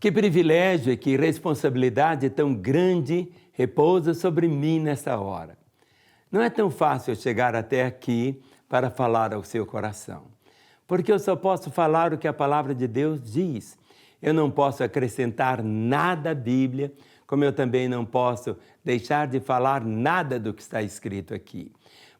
Que privilégio e que responsabilidade tão grande repousa sobre mim nessa hora. Não é tão fácil chegar até aqui para falar ao seu coração, porque eu só posso falar o que a palavra de Deus diz. Eu não posso acrescentar nada à Bíblia, como eu também não posso deixar de falar nada do que está escrito aqui.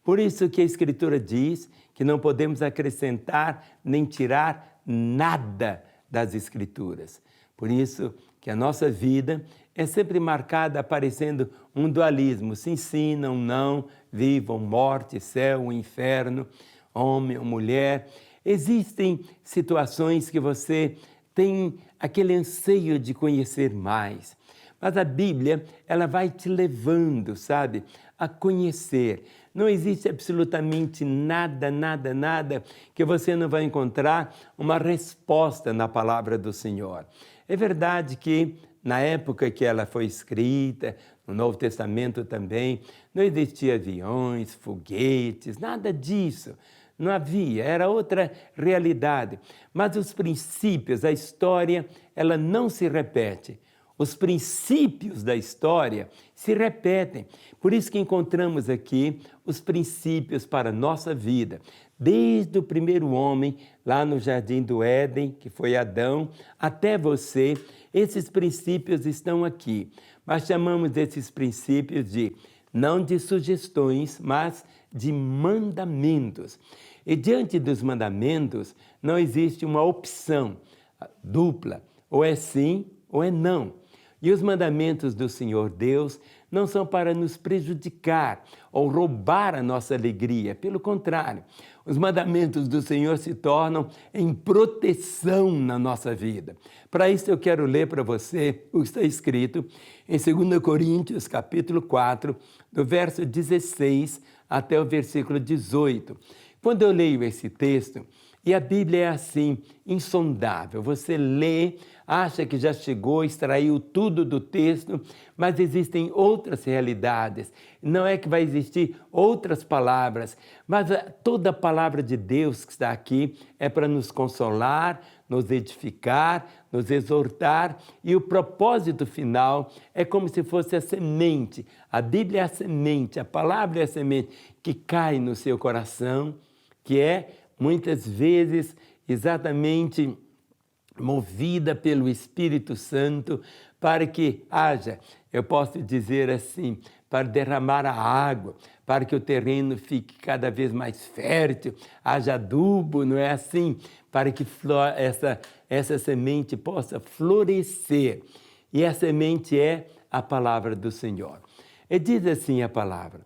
Por isso que a Escritura diz que não podemos acrescentar nem tirar nada das Escrituras. Por isso que a nossa vida é sempre marcada aparecendo um dualismo, sim, sim, não, não, vida ou morte, céu, inferno, homem ou mulher. Existem situações que você tem aquele anseio de conhecer mais. Mas a Bíblia, ela vai te levando, sabe, a conhecer. Não existe absolutamente nada, nada, nada que você não vai encontrar uma resposta na palavra do Senhor. É verdade que na época que ela foi escrita, no Novo Testamento também, não existia aviões, foguetes, nada disso. Não havia, era outra realidade. Mas os princípios, a história, ela não se repete. Os princípios da história se repetem. Por isso que encontramos aqui os princípios para a nossa vida. Desde o primeiro homem, lá no Jardim do Éden, que foi Adão, até você, esses princípios estão aqui. Nós chamamos esses princípios de, não de sugestões, mas de mandamentos. E diante dos mandamentos, não existe uma opção dupla, ou é sim ou é não. E os mandamentos do Senhor Deus não são para nos prejudicar ou roubar a nossa alegria. Pelo contrário, os mandamentos do Senhor se tornam em proteção na nossa vida. Para isso eu quero ler para você o que está escrito em 2 Coríntios, capítulo 4, do verso 16 até o versículo 18. Quando eu leio esse texto, e a Bíblia é assim, insondável. Você lê, acha que já chegou, extraiu tudo do texto, mas existem outras realidades. Não é que vai existir outras palavras, mas toda a palavra de Deus que está aqui é para nos consolar, nos edificar, nos exortar, e o propósito final é como se fosse a semente. A Bíblia é a semente, a palavra é a semente que cai no seu coração, que é muitas vezes exatamente movida pelo Espírito Santo para que haja, eu posso dizer assim, para derramar a água, para que o terreno fique cada vez mais fértil, haja adubo, não é assim? Para que essa semente possa florescer. E a semente é a palavra do Senhor. E diz assim a palavra,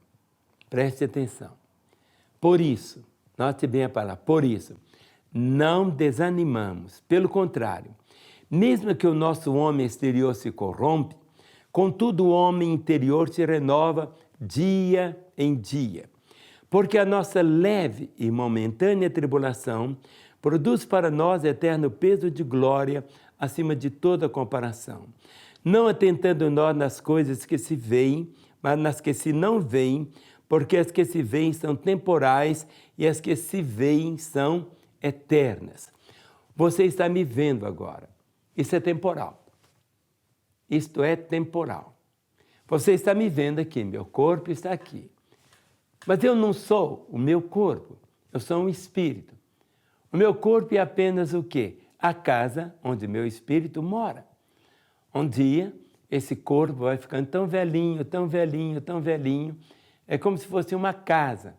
preste atenção. Por isso, note bem a palavra, por isso, não desanimamos. Pelo contrário, mesmo que o nosso homem exterior se corrompe, contudo o homem interior se renova dia em dia. Porque a nossa leve e momentânea tribulação produz para nós eterno peso de glória acima de toda comparação. Não atentando nós nas coisas que se veem, mas nas que se não veem, porque as que se veem são temporais e as que se veem são eternas. Você está me vendo agora. Isso é temporal. Isto é temporal. Você está me vendo aqui, meu corpo está aqui. Mas eu não sou o meu corpo, eu sou um espírito. O meu corpo é apenas o quê? A casa onde meu espírito mora. Um dia, esse corpo vai ficando tão velhinho, tão velhinho, tão velhinho, é como se fosse uma casa.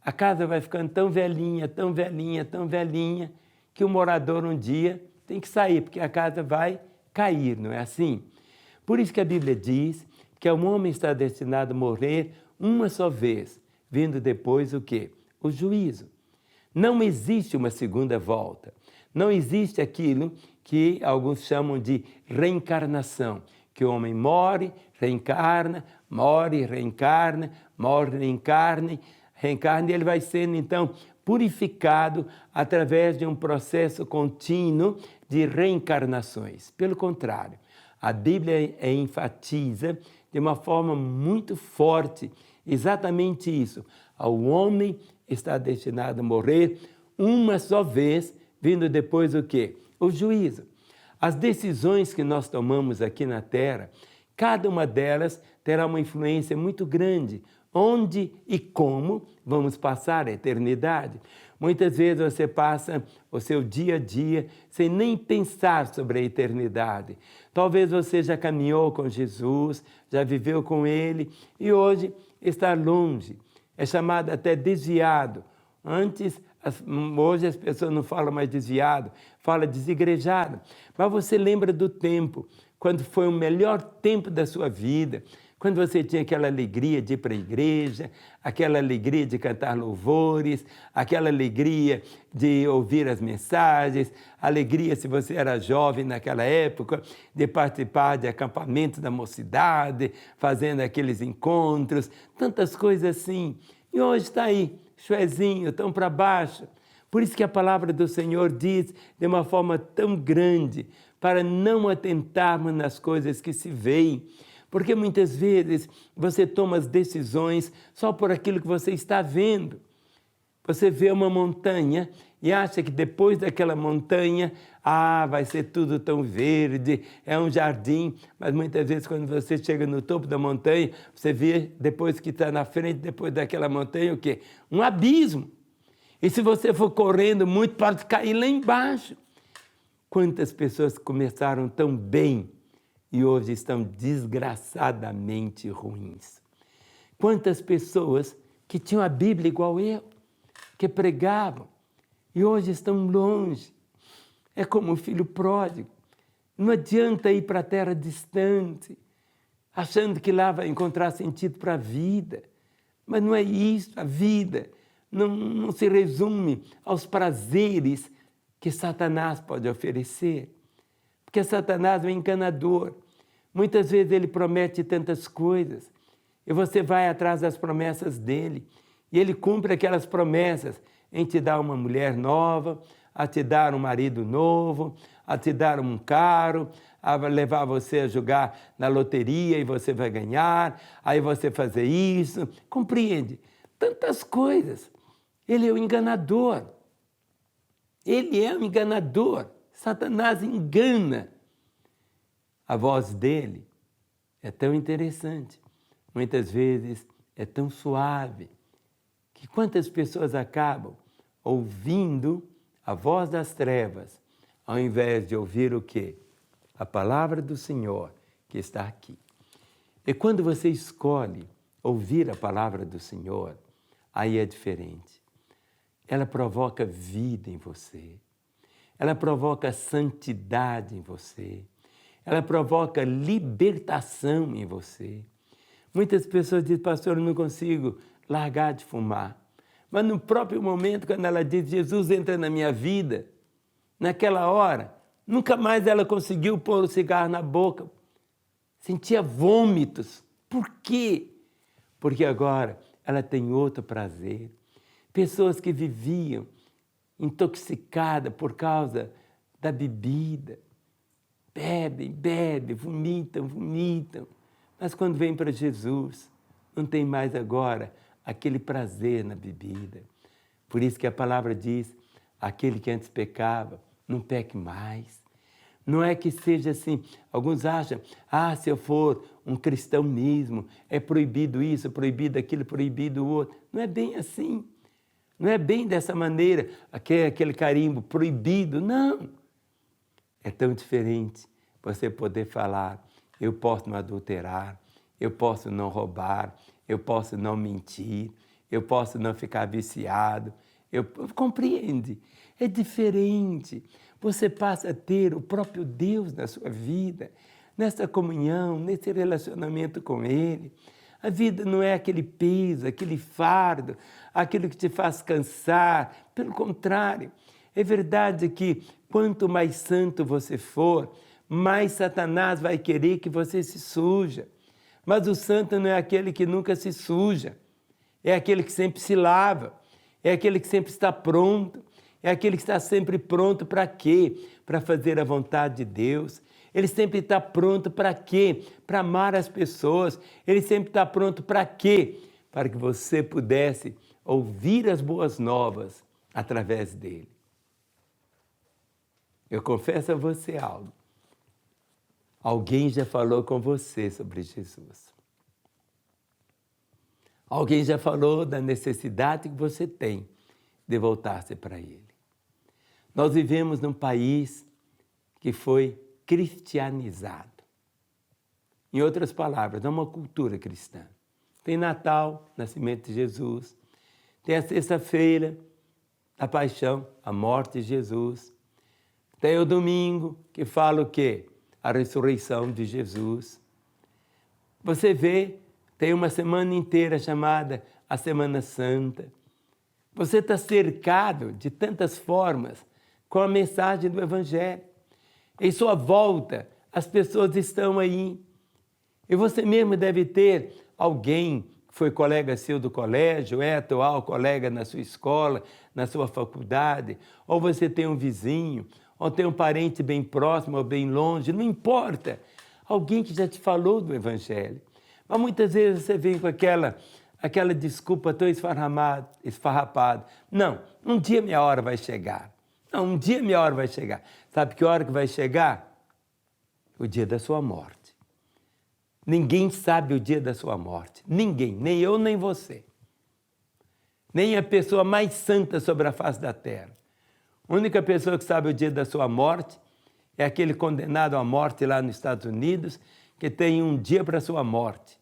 A casa vai ficando tão velhinha, tão velhinha, tão velhinha, que o morador um dia tem que sair, porque a casa vai cair, não é assim? Por isso que a Bíblia diz que o homem está destinado a morrer uma só vez, vindo depois o quê? O juízo. Não existe uma segunda volta. Não existe aquilo que alguns chamam de reencarnação, que o homem morre, reencarna, morre, reencarna, morre, reencarna, e ele vai sendo, então, purificado através de um processo contínuo de reencarnações. Pelo contrário, a Bíblia enfatiza de uma forma muito forte exatamente isso. O homem está destinado a morrer uma só vez, vindo depois o quê? O juízo. As decisões que nós tomamos aqui na Terra, cada uma delas terá uma influência muito grande. Onde e como vamos passar a eternidade? Muitas vezes você passa o seu dia a dia sem nem pensar sobre a eternidade. Talvez você já caminhou com Jesus, já viveu com Ele e hoje está longe. É chamado até desviado. Hoje as pessoas não falam mais desviado, falam desigrejado. Mas você lembra do tempo, quando foi o melhor tempo da sua vida, quando você tinha aquela alegria de ir para a igreja, aquela alegria de cantar louvores, aquela alegria de ouvir as mensagens, alegria, se você era jovem naquela época, de participar de acampamentos da mocidade, fazendo aqueles encontros, tantas coisas assim. E hoje está aí, chuezinho, tão para baixo. Por isso que a palavra do Senhor diz de uma forma tão grande, para não atentarmos nas coisas que se veem. Porque muitas vezes você toma as decisões só por aquilo que você está vendo. Você vê uma montanha e acha que depois daquela montanha, vai ser tudo tão verde, é um jardim. Mas muitas vezes quando você chega no topo da montanha, você vê depois que está na frente, depois daquela montanha, o quê? Um abismo. E se você for correndo muito, pode cair lá embaixo. Quantas pessoas começaram tão bem e hoje estão desgraçadamente ruins? Quantas pessoas que tinham a Bíblia igual eu, que pregavam, e hoje estão longe. É como o filho pródigo. Não adianta ir para a terra distante, achando que lá vai encontrar sentido para a vida. Mas não é isso, a vida não se resume aos prazeres que Satanás pode oferecer. Porque Satanás é um enganador. Muitas vezes ele promete tantas coisas e você vai atrás das promessas dele. E ele cumpre aquelas promessas em te dar uma mulher nova, a te dar um marido novo, a te dar um carro, a levar você a jogar na loteria e você vai ganhar, aí você fazer isso. Compreende? Tantas coisas. Ele é o enganador. Ele é um enganador. Satanás engana. A voz dele é tão interessante. Muitas vezes é tão suave que quantas pessoas acabam ouvindo a voz das trevas, ao invés de ouvir o quê? A palavra do Senhor que está aqui. E quando você escolhe ouvir a palavra do Senhor, aí é diferente. Ela provoca vida em você. Ela provoca santidade em você. Ela provoca libertação em você. Muitas pessoas dizem, pastor, eu não consigo largar de fumar. Mas no próprio momento, quando ela diz, Jesus entra na minha vida, naquela hora, nunca mais ela conseguiu pôr o cigarro na boca. Sentia vômitos. Por quê? Porque agora ela tem outro prazer. Pessoas que viviam intoxicadas por causa da bebida. Bebem, vomitam. Mas quando vem para Jesus, não tem mais agora aquele prazer na bebida. Por isso que a palavra diz, aquele que antes pecava, não peque mais. Não é que seja assim, alguns acham, se eu for um cristão mesmo, é proibido isso, proibido aquilo, proibido o outro. Não é bem assim. Não é bem dessa maneira, aquele carimbo proibido, não. É tão diferente você poder falar, eu posso não adulterar, eu posso não roubar, eu posso não mentir, eu posso não ficar viciado. Compreende? É diferente. Você passa a ter o próprio Deus na sua vida, nessa comunhão, nesse relacionamento com Ele. A vida não é aquele peso, aquele fardo, aquilo que te faz cansar. Pelo contrário, é verdade que quanto mais santo você for, mais Satanás vai querer que você se suja. Mas o santo não é aquele que nunca se suja, é aquele que sempre se lava, é aquele que sempre está pronto, é aquele que está sempre pronto para quê? Para fazer a vontade de Deus. Ele sempre está pronto para quê? Para amar as pessoas. Ele sempre está pronto para quê? Para que você pudesse ouvir as boas novas através dele. Eu confesso a você algo. Alguém já falou com você sobre Jesus. Alguém já falou da necessidade que você tem de voltar-se para Ele. Nós vivemos num país que foi cristianizado. Em outras palavras, é uma cultura cristã. Tem Natal, nascimento de Jesus. Tem a sexta-feira, a paixão, a morte de Jesus. Tem o domingo, que fala o quê? A ressurreição de Jesus. Você vê, tem uma semana inteira chamada a Semana Santa. Você está cercado de tantas formas com a mensagem do Evangelho. Em sua volta, as pessoas estão aí. E você mesmo deve ter alguém que foi colega seu do colégio, é atual colega na sua escola, na sua faculdade, ou você tem um vizinho, ou tem um parente bem próximo ou bem longe, não importa. Alguém que já te falou do Evangelho. Mas muitas vezes você vem com aquela desculpa tão esfarrapada. Não, um dia minha hora vai chegar. Não, um dia minha hora vai chegar. Sabe que hora que vai chegar? O dia da sua morte. Ninguém sabe o dia da sua morte. Ninguém, nem eu, nem você. Nem a pessoa mais santa sobre a face da terra. A única pessoa que sabe o dia da sua morte é aquele condenado à morte lá nos Estados Unidos, que tem um dia para a sua morte.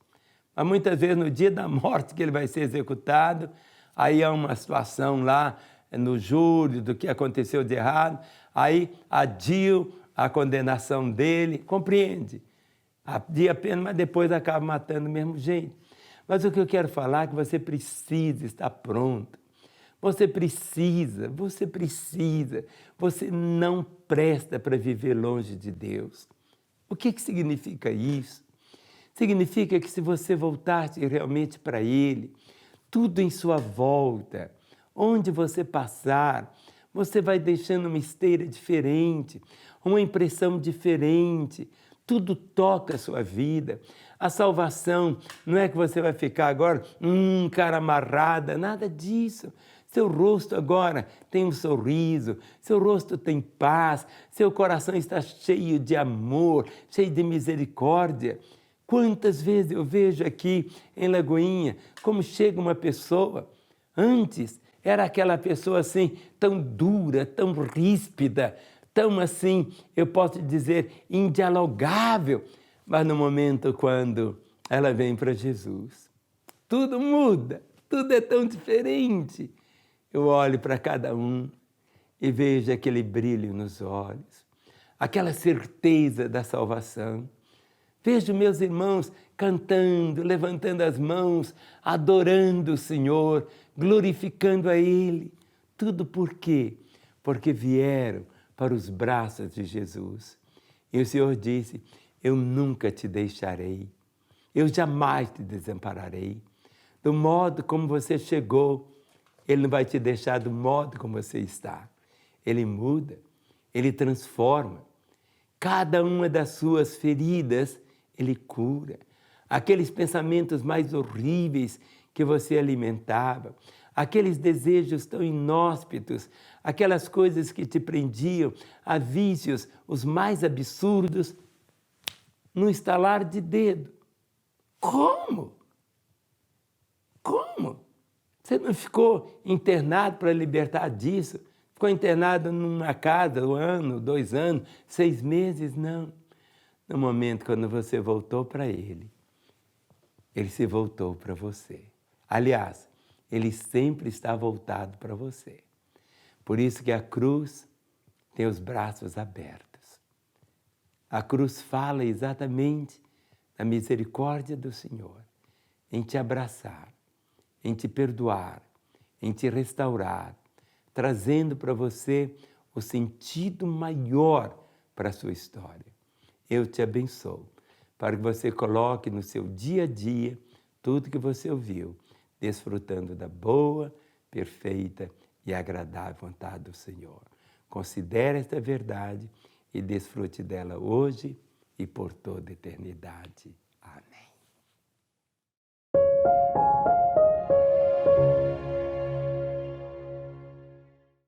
Mas muitas vezes no dia da morte que ele vai ser executado, aí há uma situação lá no júri do que aconteceu de errado, aí adiam a condenação dele, compreende? Adia a pena, mas depois acaba matando do mesmo jeito. Mas o que eu quero falar é que você precisa estar pronto. Você não presta para viver longe de Deus. O que significa isso? Significa que se você voltar-se realmente para Ele, tudo em sua volta, onde você passar, você vai deixando uma esteira diferente, uma impressão diferente, tudo toca a sua vida. A salvação não é que você vai ficar agora, cara amarrada, nada disso. Seu rosto agora tem um sorriso, seu rosto tem paz, seu coração está cheio de amor, cheio de misericórdia. Quantas vezes eu vejo aqui em Lagoinha como chega uma pessoa, antes era aquela pessoa assim, tão dura, tão ríspida, tão assim, eu posso dizer, indialogável, mas no momento quando ela vem para Jesus, tudo muda, tudo é tão diferente. Eu olho para cada um e vejo aquele brilho nos olhos, aquela certeza da salvação. Vejo meus irmãos cantando, levantando as mãos, adorando o Senhor, glorificando a Ele. Tudo por quê? Porque vieram para os braços de Jesus. E o Senhor disse, eu nunca te deixarei, eu jamais te desampararei. Do modo como você chegou, Ele não vai te deixar do modo como você está. Ele muda, Ele transforma. Cada uma das suas feridas, Ele cura. Aqueles pensamentos mais horríveis que você alimentava, aqueles desejos tão inóspitos, aquelas coisas que te prendiam a vícios os mais absurdos, num estalar de dedo. Como? Como? Você não ficou internado para libertar disso? Ficou internado numa casa, 1 ano, 2 anos, 6 meses? Não. No momento quando você voltou para Ele, Ele se voltou para você. Aliás, Ele sempre está voltado para você. Por isso que a cruz tem os braços abertos. A cruz fala exatamente da misericórdia do Senhor, em te abraçar, em te perdoar, em te restaurar, trazendo para você o sentido maior para a sua história. Eu te abençoo, para que você coloque no seu dia a dia tudo que você ouviu, desfrutando da boa, perfeita e agradável vontade do Senhor. Considere esta verdade e desfrute dela hoje e por toda a eternidade.